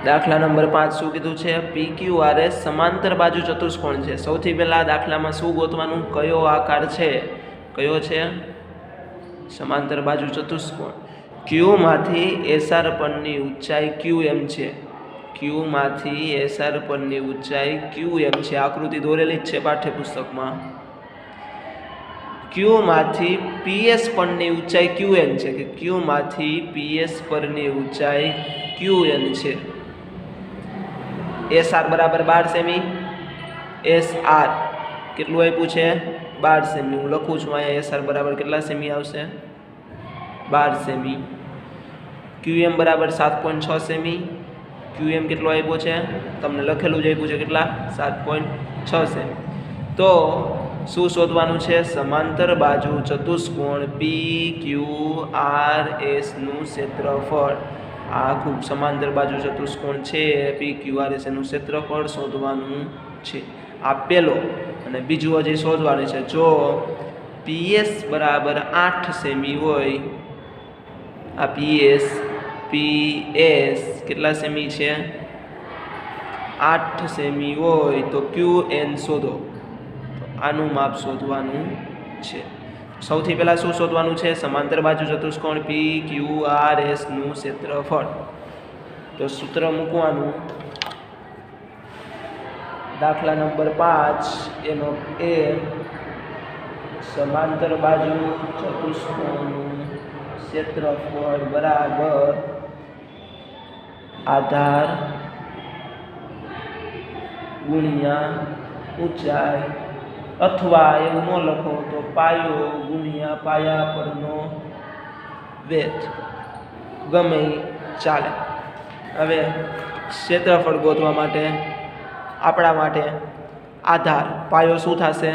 દાખલા નંબર 5 શું કીધું છે? PQRS સમાંતર બાજુ ચતુષ્કોણ છે। સૌથી પહેલા દાખલામાં શું ગોતવાનું? કયો આકાર છે? કયો છે? સમાંતર બાજુ ચતુષ્કોણ। Q માંથી SR પરની ઊંચાઈ QM છે। Q માંથી SR પરની ઊંચાઈ QM છે। આકૃતિ દોરેલી જ છે પાઠ્યપુસ્તકમાં। Q માંથી PS પરની ઊંચાઈ QN છે કે Q માંથી PS પરની ઊંચાઈ QN છે। SR બરાબર 12 સેમી। SR કેટલું આપ્યું છે? 12 સેમી। હું લખું છું અહીંયા SR બરાબર કેટલા સેમી આવશે? 12 સેમી। QM બરાબર 7.6 સેમી। QM કેટલો આપ્યો છે? તમને લખેલું જ આપ્યું છે કેટલા? 7.6 સેમી। તો શું શોધવાનું છે? સમાંતર બાજુ ચતુષ્કોણ PQRS નું ક્ષેત્રફળ। આ ખૂબ સમાંતર બાજુ ચતુષ્કોણ છે PQRS નું ક્ષેત્રફળ શોધવાનું છે। આ પહેલો। અને બીજું હજી શોધવાનું છે। જો PS બરાબર 8 સેમી હોય, આ PS કેટલા સેમી છે? 8 સેમી હોય તો QN શોધો। આનું માપ શોધવાનું છે। સૌથી પહેલા શું શોધવાનું છે? સમાંતર બાજુ ચતુષ્કોણ PQRS નું ક્ષેત્રફળ। તો સૂત્ર મૂકવાનું। દાખલા નંબર 5 એનો એ સમાંતર બાજુ ચતુષ્કોણનું ક્ષેત્રફળ બરાબર આધાર ગુણ્યા ઊંચાઈ, અથવા એવું ન લખો તો પાયો ગુણ્યા પાયા પરનો વેધ, ગમે ચાલે। હવે ક્ષેત્રફળ ગોતવા માટે આપણા માટે આધાર પાયો શું થશે?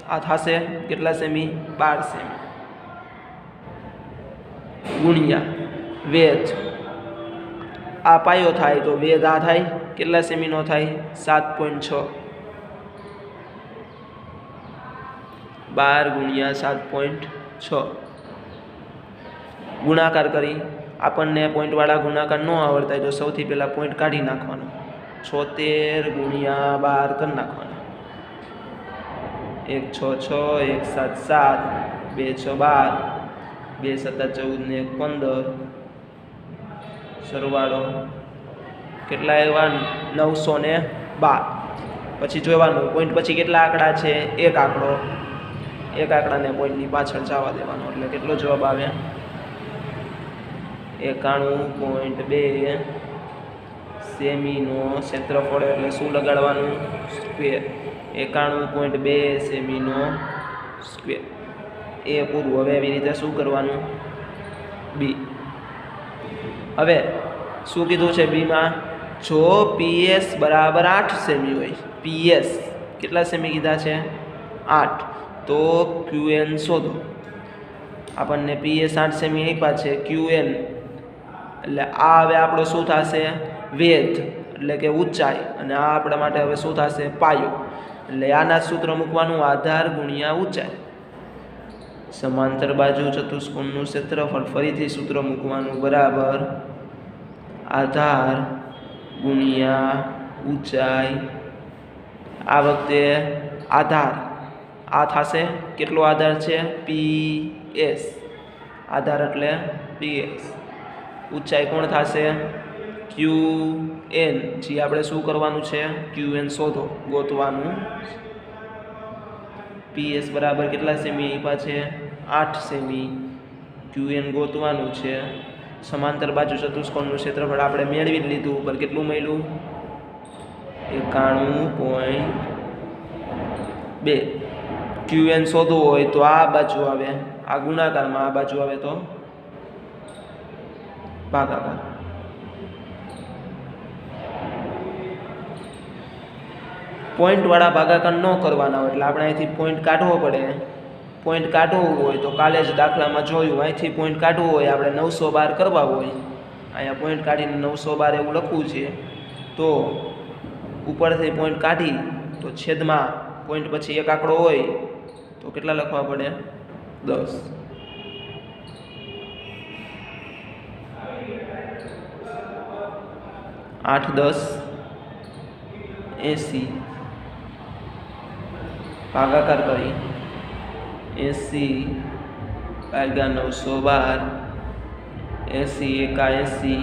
આ થશે કેટલા સેમી? 12 સેમી ગુણ્યા વેધ, આ પાયો થાય તો વેધ આ થાય કેટલા સેમીનો થાય? 7.6। 12 ગુણ્યા 7.6 ગુણાકાર કરી। આપણને પોઈન્ટવાળા ગુણાકાર ન આવડતા તો સૌથી પહેલાં પોઈન્ટ કાઢી નાખવાનો। 76 ગુણ્યા 12 કરી નાખવાના। 1 6 6, 1 7 7, 2 6 12, 2 7 14 ને 1 15, સરવાળો કેટલા આવ્યા? 912। પછી જોવાનું પોઈન્ટ પછી કેટલા આંકડા છે? એક આંકડો, એક આંકડાને પોઈન્ટની પાછળ જવા દેવાનો, એટલે કેટલો જવાબ આવે? 91.2 સેમીનો ક્ષેત્રફળ। એટલે શું લગાડવાનું? સ્ક્વેર। 91.2 સેમીનો સ્ક્વેર। એ પૂરું। હવે એવી રીતે શું કરવાનું? બી। હવે શું કીધું છે બીમાં? જો PS બરાબર 8 સેમી હોય, PS કેટલા સેમી કીધા છે? 8, તો QN શોધો। આપણને PS 8 સેમી આપ્યા છે, QN એટલે આ હવે આપણો શું થશે? વેધ એટલે કે ઊંચાઈ, અને આ આપણા માટે હવે શું થશે? પાયો। એટલે આના સૂત્ર મૂકવાનું, આધાર ગુણ્યા ઊંચાઈ। સમાંતર બાજુ ચતુષ્કોણનું ક્ષેત્રફળ, ફરીથી સૂત્ર મૂકવાનું, બરાબર આધાર ગુણ્યા ઊંચાઈ। આ વખતે આધાર આ થશે કેટલો આધાર છે? PS, આધાર એટલે PS। ઊંચાઈ કોણ થશે? QN। જે આપણે શું કરવાનું છે? QN શોધો, ગોતવાનું। PS બરાબર કેટલા સેમી આપ્યા છે? 8 સેમી। QN ગોતવાનું છે। સમાંતર બાજુ ચતુષ્કોણનું ક્ષેત્રફળ આપણે મેળવી લીધું, ઉપર કેટલું મળ્યું? 91.2। QN શોધવું હોય તો આ બાજુ આવે, આ ગુણાકારમાં, આ બાજુ આવે તો ભાગાકાર। પોઈન્ટવાળા ભાગાકાર ન કરવાના હોય એટલે આપણે અહીંથી પોઈન્ટ કાઢવો પડે। પોઈન્ટ કાઢવું હોય તો કાલે જ દાખલામાં જોયું, અહીંથી પોઈન્ટ કાઢવું હોય આપણે 912 કરવા હોય, અહીંયા પોઈન્ટ કાઢીને 912 એવું લખવું છે, તો ઉપરથી પોઈન્ટ કાઢી તો છેદમાં પોઈન્ટ પછી એક આંકડો હોય તો કેટલા લખવા પડે? 10। 8 10 80 ભાગાકાર કરી 80 ભાગ્યા 912 80 81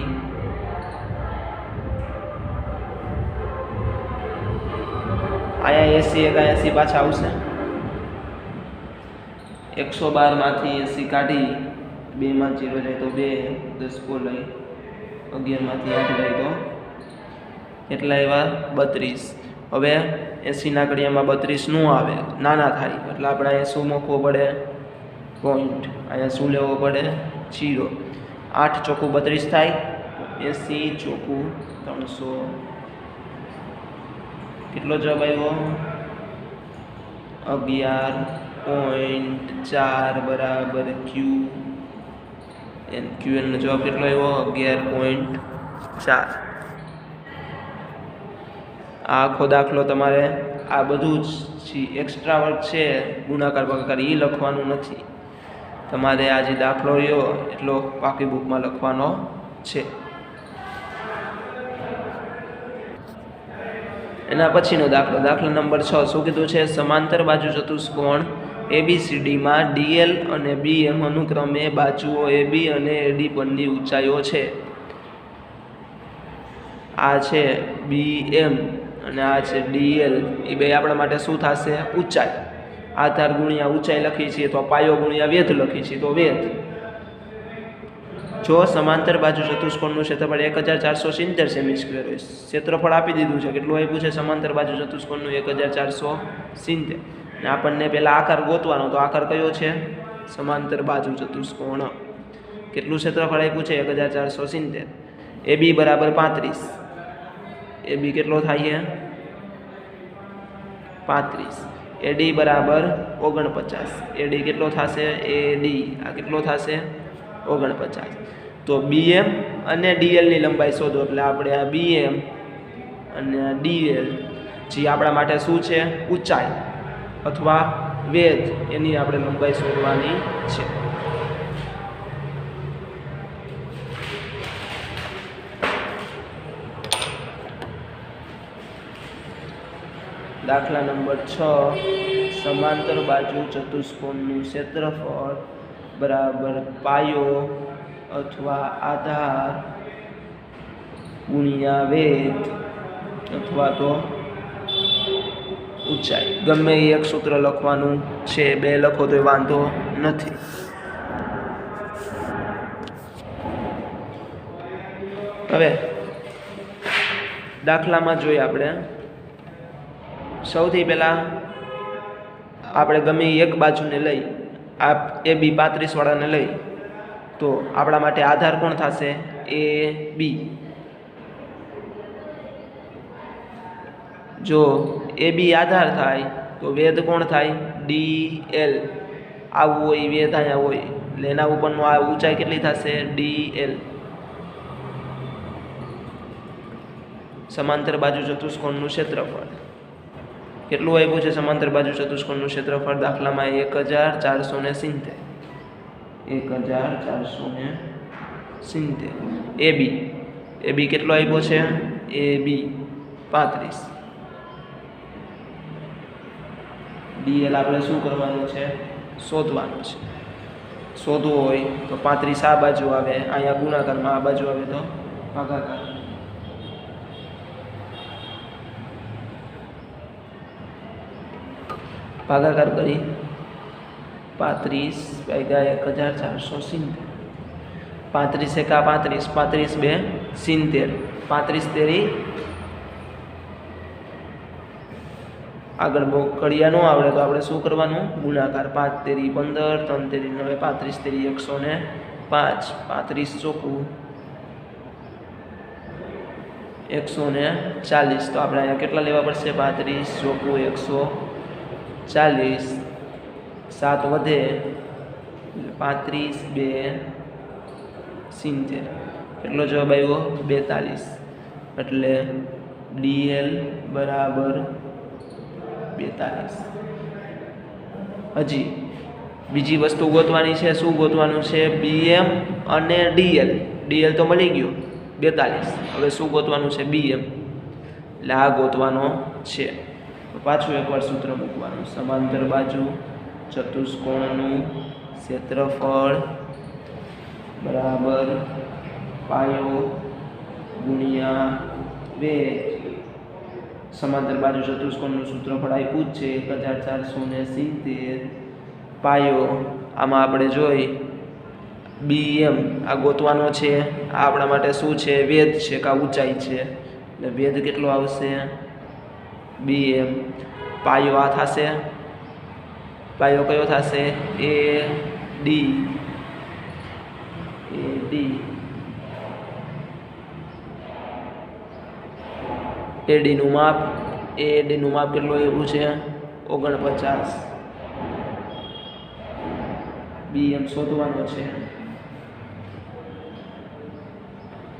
અહીંયા 80 81 પાછા આવશે 112 માંથી 80 કાઢી 2 માં 0 જાય તો 2 10 લઈ 11 માંથી 8 જાય તો કેટલા આવ્યા 32. હવે 80 ના ઘડિયામાં 32 નું આવે, નાના થાય એટલે આપણે અહીંયા શું મૂકવો પડે પોઈન્ટ, અહીંયા શું લેવો પડે 0. 8 ચોખ્ખું 32 થાય, 80 ચોખ્ખું 300. કેટલો જવાબ આવ્યો 11.4 બરાબર ક્યુ એન. ક્યુ નો જવાબ કેટલો આવ્યો 11.4. આખો દાખલો તમારે આ બધું જ એક્સ્ટ્રા વર્ક છે ગુણાકાર ભાગાકાર એ લખવાનું નથી, તમારે આ જે દાખલો રહ્યો એટલો પાકી બુકમાં લખવાનો છે. એના પછીનો દાખલો, દાખલા નંબર 6. શું કીધું છે? સમાંતર બાજુ ચતુષ્કોણ ABCDમાં DL અને BM અનુક્રમે બાજુઓ AB અને AD પરની ઊંચાઈઓ છે. આ છે BM અને આ છે DL. એ બે આપણા માટે શું થશે? ઊંચાઈ. આધાર ગુણ્યા ઊંચાઈ લખી છીએ તો પાયો ગુણ્યા વેધ લખી છીએ તો વેધ. જો સમાંતર બાજુ ચતુષ્કોણનું ક્ષેત્રફળ 1470 સેમી સ્ક્વેર હોય, ક્ષેત્રફળ આપી દીધું છે, કેટલું આપ્યું છે સમાંતર બાજુ ચતુષ્કોણનું 1470. ને આપણને પહેલાં આકાર ગોતવાનો, તો આકાર કયો છે? સમાંતર બાજુ ચતુષ્કોણ. કેટલું ક્ષેત્રફળ આપ્યું છે? 1470. AB બરાબર 35. AB કેટલો થાય છે? 35. AD બરાબર 49. AD કેટલો થશે? AD આ કેટલો થશે? 49. તો BM અને DL ની લંબાઈ શોધો, એટલે આપણે આ BM અને આ DL જે આપણા માટે શું છે? ઊંચાઈ અથવા વેધ, એની આપણે લંબાઈ શોધવાની છે. દાખલા નંબર 6. સમાંતર બાજુ ચતુષ્કોણનું ક્ષેત્રફળ બરાબર પાયો અથવા આધાર ગુણ્યા વેધ અથવા તો ઊંચાઈ. ગમે એ એક સૂત્ર લખવાનું છે, બે લખો તો વાંધો નથી. હવે દાખલામાં જોઈએ આપણે. સૌથી પહેલાં આપણે ગમે એક બાજુને લઈ, આ AB 35 વાળાને લઈ, તો આપણા માટે આધાર કોણ થશે? AB. જો AB આધાર થાય તો વેધ કોણ થાય? DL. આવું હોય વેધ અહીંયા હોય એટલે એના ઉપરનો આ ઊંચાઈ કેટલી થશે? DL. સમાંતર બાજુ ચતુષ્કોણનું ક્ષેત્રફળ કેટલું આપ્યું છે? સમાંતર બાજુ ચતુષ્કોણનું ક્ષેત્રફળ દાખલામાં 1470. 1470. AB કેટલો આપ્યો છે? AB 35. DL આપણે શું કરવાનું છે? શોધવાનું છે. શોધવું હોય તો 35 આ બાજુ આવે, અહીંયા ગુણાકારમાં આ બાજુ આવે તો ભાગાકાર. ભાગાકાર કરી 35 ભાગ્યા 1470. 35 એકા 35, 35 બે 70, 35 તેરી. આગળ બહુ કડિયા ન આવડે તો આપણે શું કરવાનું? ગુણાકાર. 5 તેરી 15, 3 તેરી 9, 35 તેરી 105. 35 ચોખ્ખું 140. તો આપણે અહીંયા કેટલા લેવા પડશે? 35 ચોખ્ખું 140. 7 વધે 35 2 70. કેટલો જવાબ આવ્યો? 42. એટલે DL બરાબર 42. હજી બીજી વસ્તુ ગોતવાની છે. શું ગોતવાનું છે? BM અને DL. DL તો મળી ગયું, 42. હવે શું ગોતવાનું છે? BM. એટલે આ ગોતવાનો છે. પાછું એકવાર સૂત્ર મૂકવાનું. સમાંતર બાજુ ચતુષ્કોણનું ક્ષેત્રફળ બરાબર પાયો ગુણ્યા વેધ. સમાંતર બાજુ ચતુષ્કોણનું સૂત્રફળ આપ્યું જ છે 1470 પાયો. આમાં આપણે જોઈ BM આ ગોતવાનો છે. આ આપણા માટે શું છે? વેધ છે કે ઊંચાઈ છે. એટલે વેધ કેટલો આવશે? BM. પાયો આ થશે. પાયો કયો થશે? AD. AD નું માપ કેટલું એવું છે? 49. BM શોધવાનો છે.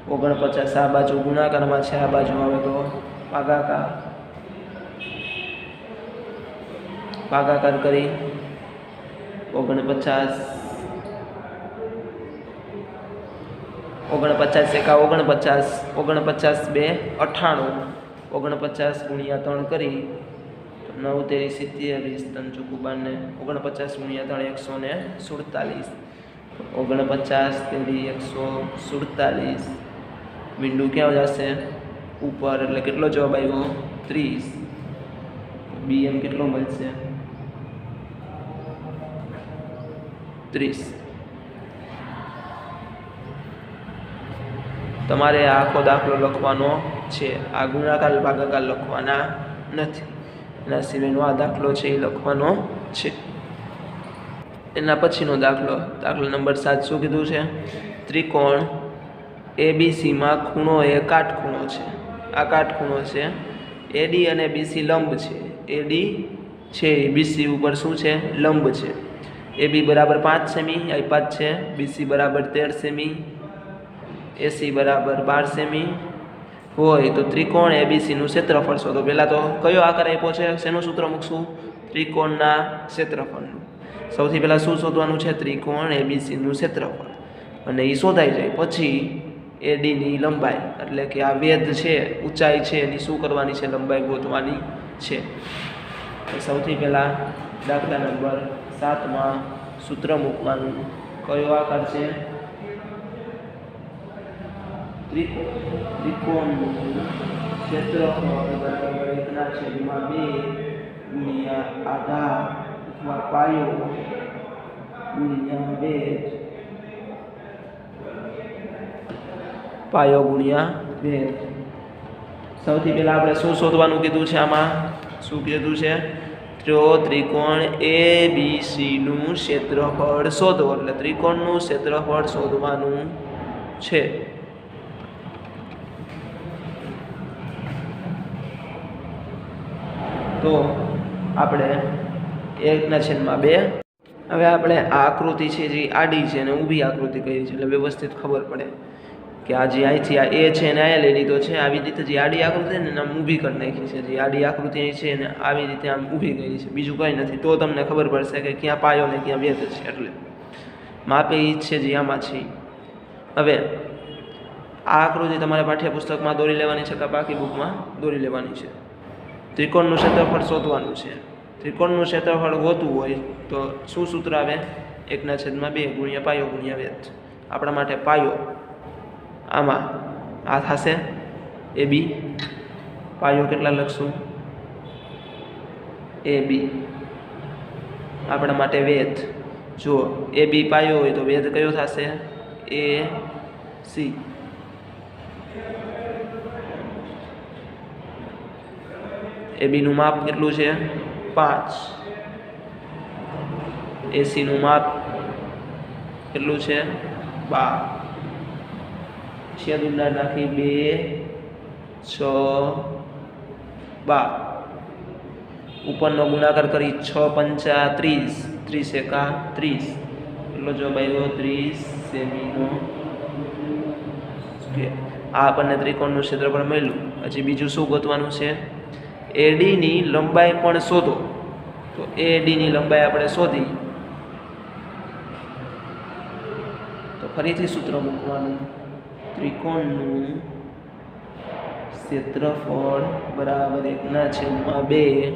49 આ બાજુ ગુણાકારમાં છે, આ બાજુ આવે તો ભાગાકાર કરી 49 એકા 49 49 2 98 49 ગુણ્યા 3 કરી 9 તેરી 27 3 ચોખ્ખું 12 49 ગુણ્યા 3 147 49 તેરી 147. બિંદુ ક્યાં જશે? ઉપર. એટલે કેટલો જવાબ આવ્યો? 30. BM કેટલો મળશે? 30. તમારે આખો દાખલો લખવાનો છે. આ ગુણાકાર ભાગાકાર લખવાના નથી. એના સિવાયનો આ દાખલો છે એ લખવાનો છે. એના પછીનો દાખલો નંબર 7. શું કીધું છે? ત્રિકોણ ABCમાં ખૂણો એ કાટખૂણો છે. આ કાટખૂણો છે. AD અને BC લંબ છે. AD છે BC ઉપર શું છે? લંબ છે. AB બરાબર 5 સેમી આપ્યા છે. BC બરાબર 13 સેમી. AC બરાબર 12 સેમી હોય તો ત્રિકોણ ABCનું ક્ષેત્રફળ શોધો. પહેલાં તો કયો આકાર આપ્યો છે? શેનું સૂત્ર મૂકશું? ત્રિકોણના ક્ષેત્રફળનું. સૌથી પહેલાં શું શોધવાનું છે? ત્રિકોણ ABCનું ક્ષેત્રફળ. અને એ શોધાઈ જાય પછી ADની લંબાઈ, એટલે કે આ વેધ છે, ઊંચાઈ છે, એની શું કરવાની છે? લંબાઈ ગોતવાની છે. સૌથી પહેલાં દાખલા નંબર 7માં સૂત્ર મૂકવાનું. કયો આકાર છે? ત્રિકોણનું ક્ષેત્રફળ બરાબર 1/2 ગુણ્યા આધાર અથવા પાયો ગુણ્યા વેધ. પાયો ગુણ્યા વેધ. સૌથી પહેલાં આપણે શું શોધવાનું કીધું છે? આમાં શું કીધું છે? ત્રિકોણ ABCનું ક્ષેત્રફળ શોધો. એટલે ત્રિકોણનું ક્ષેત્રફળ શોધવાનું છે. તો આપણે 1/2. હવે આપણે આ આકૃતિ છે જે આડી છે અને ઊભી આકૃતિ કરી છે, એટલે વ્યવસ્થિત ખબર પડે કે આ જે અહીંથી આ A છે એને અહીંયા લઈ લીધો છે. આવી રીતે જે આડી આકૃતિ ને આમ ઊભી કરી નાખી છે. જે આડી આકૃતિ અહીં છે એને આવી રીતે આમ ઊભી કરી છે. બીજું કંઈ નથી. તો તમને ખબર પડશે કે ક્યાં પાયો ને ક્યાં વેધ છે. એટલે માપે ઈ છે જે આમાં છે. હવે આ આકૃતિ તમારે પાઠ્યપુસ્તકમાં દોરી લેવાની છે કે બાકી બુકમાં દોરી લેવાની છે. ત્રિકોણનું ક્ષેત્રફળ શોધવાનું છે. ત્રિકોણનું ક્ષેત્રફળ ગોતવું હોય તો શું સૂત્ર આવે? 1/2 ગુણ્યા પાયો ગુણ્યા વેધ. આપણા માટે પાયો આમાં આ થશે AB. પાયો કેટલા લખશું? AB. આપણા માટે વેધ. જો AB પાયો હોય તો વેધ કયો થશે? AC. AB નું માપ કેટલું છે? 5. AC નું માપ કેટલું છે? 12. છેદુંડા નાખી 2 6 12. ઉપરનો ગુણાકાર કરી 6 પંચા 30 30 એકા 30. એટલો જવાબ આવ્યો 30 સેમીનો સ્ક્વેર. આ આપણને ત્રિકોણનું ક્ષેત્રફળ મળ્યું. હજી બીજું શું ગોતવાનું છે? AD ની લંબાઈ પણ શોધો. તો AD ની લંબાઈ આપણે શોધી તો ફરીથી સૂત્ર મૂકવાનું. ત્રિકોણનું ક્ષેત્રફળ બરાબર 1/2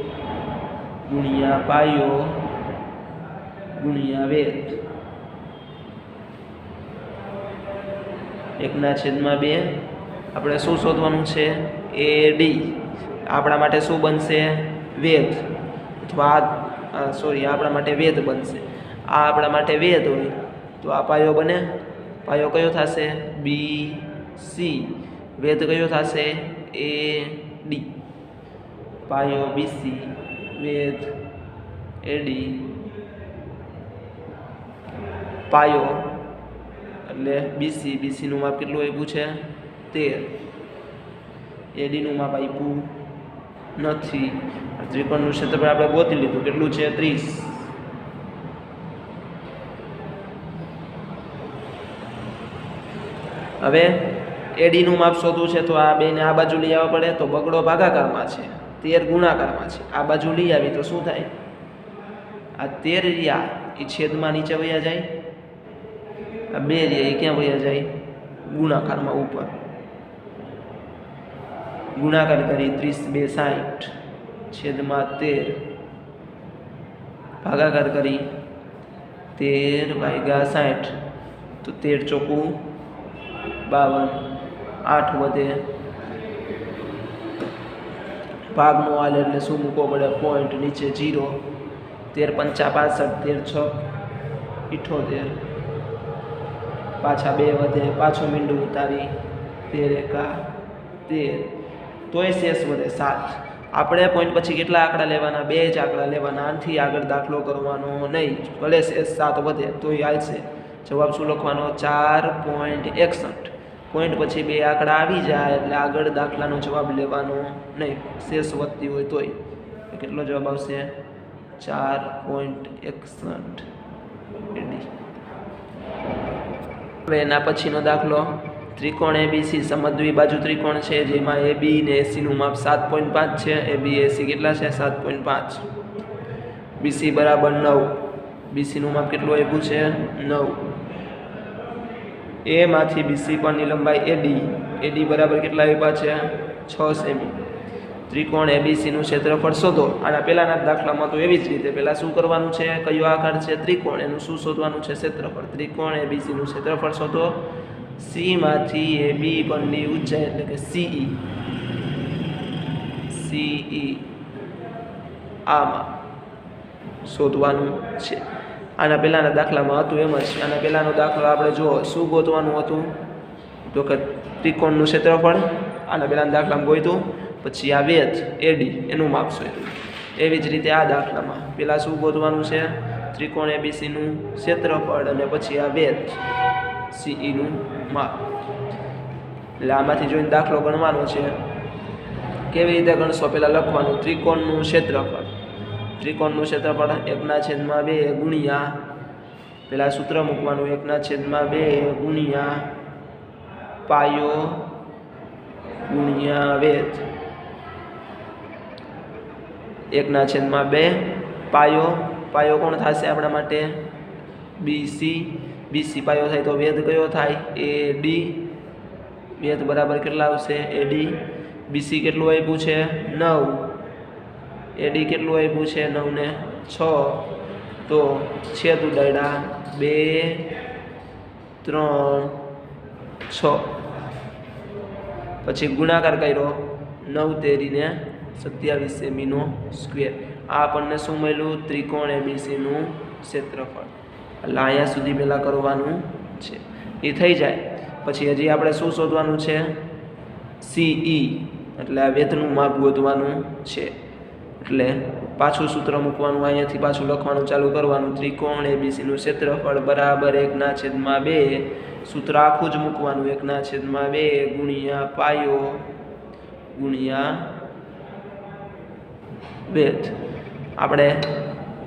ગુણ્યા પાયો ગુણ્યા વેધ. 1/2 આપણે શું શોધવાનું છે? AD. આપણા માટે શું બનશે? વેધ. અથવા આપણા માટે વેધ બનશે. આ આપણા માટે વેધ હોય તો આ પાયો બને. પાયો કયો થશે? BC. વેધ કયો થશે? AD. પાયો BC, વેધ AD. પાયો એટલે BC નું માપ કેટલું આપ્યું છે? 13. AD નું માપ આપ્યું નથી. ત્રિકોણનું ક્ષેત્રફળ આપણે ગોતી લીધું. કેટલું છે? 30. હવે AD નું માપ શોધવું છે તો આ બેને આ બાજુ લઈ આવવા પડે. તો બગડો ભાગાકારમાં છે, 13 ગુણાકારમાં છે. આ બાજુ લઈ આવી તો શું થાય? આ 13 રહ્યા એ છેદમાં નીચે વયા જાય. આ 2 રહ્યા એ ક્યાં વયા જાય? ગુણાકારમાં ઉપર. ગુણાકાર કરી 30 2 60 છેદમાં 13. ભાગાકાર કરી 13/60 તો 13 ચોકું 52. 8 વધે. ભાગનો હાલ એટલે શું મૂકવો પડે? પોઈન્ટ નીચે 0. 13 5 65 13 6 78. પાછા 2 વધે. પાછું મીંડું ઉતારી 13 1 13. તોય શેષ વધે 7. આપણે પોઈન્ટ પછી કેટલા આંકડા લેવાના? 2 જ આંકડા લેવાના. આનાથી આગળ દાખલો કરવાનો નહીં. ભલે શેષ 7 વધે તોય હાલશે. જવાબ શું લખવાનો? 4.61. પોઈન્ટ પછી 2 આંકડા આવી જાય એટલે આગળ દાખલાનો જવાબ લેવાનો નહીં. શેષ વધતી હોય તોય. કેટલો જવાબ આવશે? 4.61 AD. હવે એના પછીનો દાખલો, ત્રિકોણ ABC સમદ્વિબાજુ ત્રિકોણ છે જેમાં AB ને AC નું માપ 7.5 છે. AB AC કેટલા છે? 7.5. BC બરાબર 9. BC નું માપ કેટલું આપ્યું છે? 9. A માંથી BC પરની લંબાઈ AD. AD બરાબર કેટલા આપ્યા છે? 6 સેમી. ત્રિકોણ ABC નું ક્ષેત્રફળ શોધો. આના પહેલાના દાખલામાં તો એવી જ રીતે પહેલા શું કરવાનું છે? કયો આકાર છે? ત્રિકોણ. એનું શું શોધવાનું છે? ક્ષેત્રફળ. ત્રિકોણ ABC નું ક્ષેત્રફળ શોધો. C માંથી AB પરની ઊંચાઈ એટલે કે CE આમાં શોધવાનું છે. આના પહેલાના દાખલામાં હતું એમ જ. આના પહેલાનો દાખલો આપણે જુઓ શું ગોતવાનું હતું? તો કે ત્રિકોણનું ક્ષેત્રફળ. આના પહેલાના દાખલામાં ગોત્યું. પછી આ વેધ AD એનું માપ શોધ્યું. એવી જ રીતે આ દાખલામાં પહેલાં શું ગોતવાનું છે? ત્રિકોણ ABC નું ક્ષેત્રફળ અને પછી આ વેધ CE નું માપ. એટલે આમાંથી જોઈને દાખલો ગણવાનો છે. કેવી રીતે ગણશો? પહેલાં લખવાનું ત્રિકોણનું ક્ષેત્રફળ. ત્રિકોણનું ક્ષેત્રફળ 1/2 ગુણ્યા, પહેલાં સૂત્ર મૂકવાનું 1/2 ગુણ્યા પાયો ગુણ્યા વેધ. 1/2 પાયો. પાયો કોણ થશે આપણા માટે? BC. BC પાયો થાય તો વેધ કયો થાય? AD. વેધ બરાબર કેટલા આવશે? AD. BC કેટલું આપ્યું છે? 9. AD કેટલું આપ્યું છે? 9 ને 6. તો છેદ ઉડાડ્યા 2 3 6. પછી ગુણાકાર કર્યો 9 તેરીને 27 સેમીનો સ્ક્વેર. આ આપણને શું મળ્યું? ત્રિકોણ ABC નું ક્ષેત્રફળ. એટલે અહીંયા સુધી પહેલાં કરવાનું છે. એ થઈ જાય પછી હજી આપણે શું શોધવાનું છે? CE એટલે આ વેધનું માપ ગોતવાનું છે. એટલે પાછું સૂત્ર મૂકવાનું. અહીંયાથી પાછું લખવાનું ચાલુ કરવાનું. ત્રિકોણ ABC નું ક્ષેત્રફળ બરાબર 1/2. સૂત્ર આખું જ મૂકવાનું. 1/2 ગુણ્યા પાયો ગુણ્યા વેધ. આપણે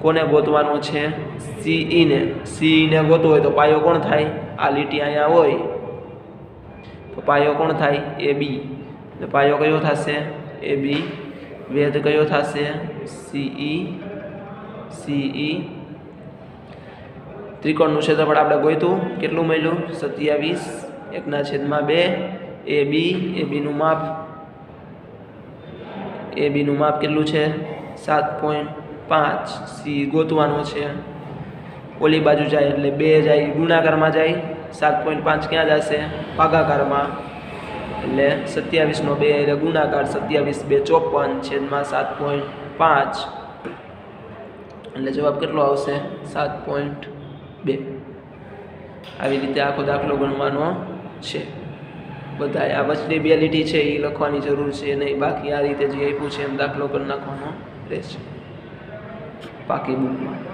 કોને ગોતવાનો છે? CE ને. CE ને ગોતવો હોય તો પાયો કોણ થાય? આ લીટી અહીંયા હોય તો પાયો કોણ થાય? AB. એટલે પાયો કયો થશે? AB. વેધ કયો થશે? CE. ત્રિકોણનું ક્ષેત્રફળ આપણે ગોત્યું. કેટલું મળ્યું? 27 1/2 એ બીનું માપ કેટલું છે 7.5 સી ગોતવાનો છે ઓલી બાજુ જાય એટલે 2 જાય ગુણાકારમાં જાય 7.5 ક્યાં જશે ભાગાકારમાં એટલે 27 નો 2 એટલે ગુણાકાર 27 2 54 છેદમાં 7.5 એટલે જવાબ કેટલો આવશે 7.2 આવી રીતે આખો દાખલો ગણવાનો છે બધા આ વચલી રિયાલિટી છે એ લખવાની જરૂર છે નહીં બાકી આ રીતે જે આપ્યું છે એમ દાખલો કરી નાખવાનો રહેશે બાકી બુકમાં